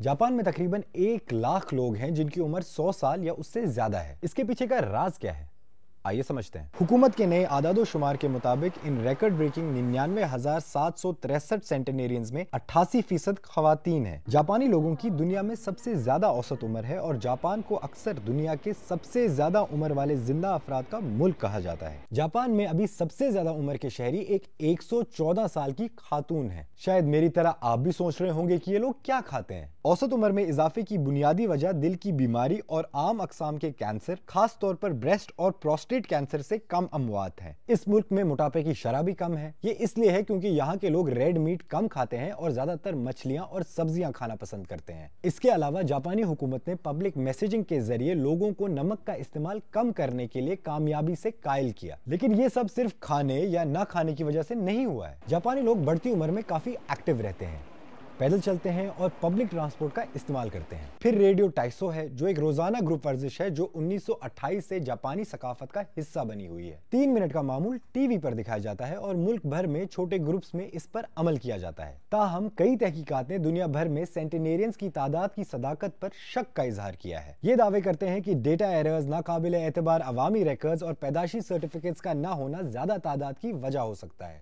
Japan में तकरीबन 1 लाख लोग हैं जिनकी उम्र 100 साल या उससे ज्यादा है। इसके पीछे का राज क्या है, आइए समझते हैं। हुकूमत के नए आदादोशुमार के मुताबिक इन रिकॉर्ड ब्रेकिंग 99,763 सेंटेनेरियंस में 88% खवातीन हैं। जापानी लोगों की दुनिया में सबसे ज्यादा औसत उम्र है और जापान को अक्सर दुनिया के सबसे ज्यादा उम्र वाले जिंदा अफराद का मुल्क कहा जाता है। जापान में अभी सबसे ज्यादा उम्र के शहरी एक 114 साल की खातून है। शायद मेरी तरह आप भी सोच रहे होंगे कि ये लोग क्या खाते हैं। औसत उम्र में इजाफे की बुनियादी वजह दिल की बीमारी और आम अकसाम के कैंसर, खास तौर पर ब्रेस्ट और प्रोस्टेट कैंसर से कम अमवात है। इस मुल्क में मोटापे की शरह भी कम है। ये इसलिए है क्योंकि यहाँ के लोग रेड मीट कम खाते हैं और ज्यादातर मछलियां और सब्जियां खाना पसंद करते हैं। इसके अलावा जापानी हुकूमत ने पब्लिक मैसेजिंग के जरिए लोगों को नमक का इस्तेमाल कम करने के लिए कामयाबी से कायल किया। लेकिन ये सब सिर्फ खाने या न खाने की वजह से नहीं हुआ है। जापानी लोग बढ़ती उम्र में काफी एक्टिव रहते हैं, पैदल चलते हैं और पब्लिक ट्रांसपोर्ट का इस्तेमाल करते हैं। फिर रेडियो टाइसो है जो एक रोजाना ग्रुप वर्जिश है जो 1928 से जापानी सकाफत का हिस्सा बनी हुई है। 3 मिनट का मामूल टीवी पर दिखाया जाता है और मुल्क भर में छोटे ग्रुप्स में इस पर अमल किया जाता है। ताहम कई तहकीकात ने दुनिया भर में सेंटेनेरियंस की तादाद की सदाकत पर शक का इजहार किया है। ये दावे करते हैं कि डेटा एरर्स, नाकाबिले एतबार अवामी रिकॉर्ड्स और पैदाशी सर्टिफिकेट्स का न होना ज्यादा तादाद की वजह हो सकता है।